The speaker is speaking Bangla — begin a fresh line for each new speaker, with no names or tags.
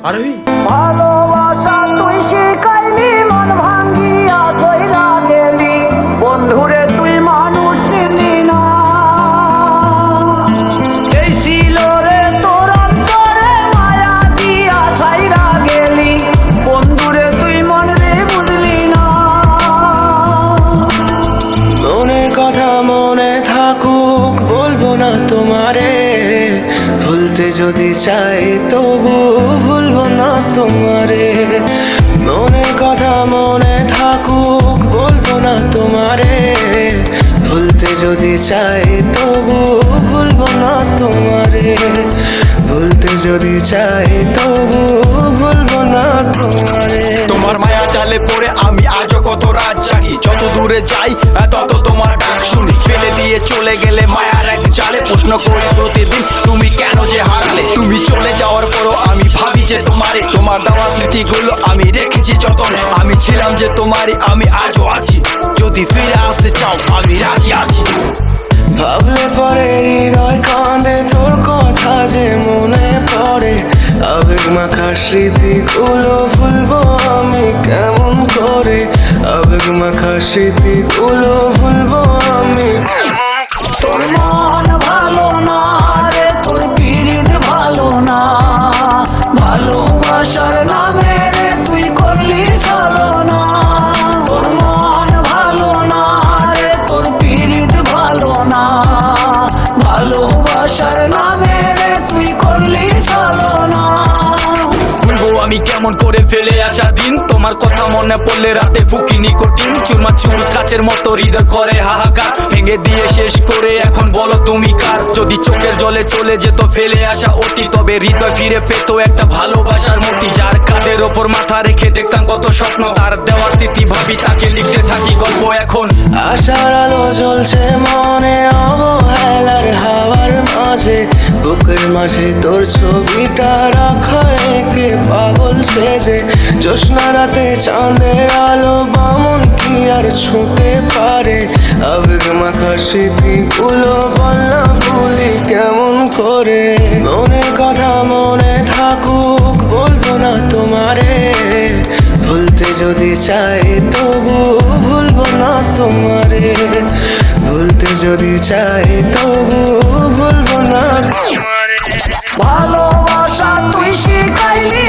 আরোহী
ভালোবাসা তুই শিখাইলি, মন ভাঙ্গিয়া চইলা গেলি, বন্ধুরে তুই মানুষ চিনলি না। এই ছিল রে তোর অন্তরে মায়া দিয়া ছাইরা গেলি, বন্ধুরে তুই মন রে বুঝলি না।
মনের কথা মনে থাকুক বলবো না তোমারে, ভুলতে যদি চাই তবু ভুলবো না তোমারে। মনের কথা মনে থাকুক বলবো না তোমারে, ভুলতে যদি চাই তবু ভুলবো না তোমারে। ভুলতে যদি চাই তবু ভুলবো না তোমারে।
তোমার মায়া জালে পড়ে আমি আজও কত রাত জাগি, যত দূরে যাই তত তোমার ডাক শুনি। ফেলে দিয়ে চলে গেলে মায়ার এক জালে, প্রশ্ন করি প্রতিদিন তুমি কেন যে হারালে। তুমি চলে যাওয়ার পরও আমি ভাবি যে তোমারে, তোমার দেওয়া স্মৃতিগুলো আমি রেখেছি যতনে। আমি ছিলাম যে তোমারই, আমি আজও আছি, যদি ফিরে আসতে চাও আমি রাজি আছি।
ভাবলে পরে হৃদয় কাঁদে, তোর কথা যে মনে পড়ে। আবেগ মাখা স্মৃতিগুলো ভুলবো আমি কেমন করে, আবেগ মাখা স্মৃতিগুলো ভুলবো আমি।
তোর মন ভালো না রে, তোর পিরিত ভালো না, ভালোবাসার নামে রে তুই করলি ছলনা। তোর মন ভালো না রে, তোর পিরিত ভালো না, ভালোবাসার নামে রে তুই করলি ছলনা।
ভুলবো আমি কেমন করে ফেলে আসা দিন, তোমার কথা মনে পড়লে রাতে ফুকি নিকোটিন। চুরমা চুর কাচের মতো হৃদয় করে হাহাকার, ভেঙে দিয়ে শেষ করে এখন বলো তুমি কার। যদি চোখের জলে চলে যেত ফেলে আসা অতি, তবে হৃদয় ফিরে পেত একটা ভালোবাসার মতি। যার কাঁধের ওপর মাথা রেখে দেখতাম কত স্বপ্ন, তার দেওয়ার স্মৃতি ভাবি তাকে লিখতে থাকি গল্প এখন।
আশার আলো জ্বলছে মনে অবহেলার হাওয়ার মাঝে, বুকের মাঝে তোর ছবিটা রাখা একে পাগল সেজে। জ্যোৎস্না রাতে চাঁদের আলো বামন কি আর ছুঁতে পারে, আবেগ মাখা স্মৃতিগুলো বলনা ভুলি কেমন করে। মনের কথা মনে থাকুক বলবো না তোমারে, ভুলতে যদি চাই তবু ভুলবো না তোমারে। ভুলতে যদি চাই তবু ভুলবো না তোমারে।
ভালোবাসা তুই শিখাইলি,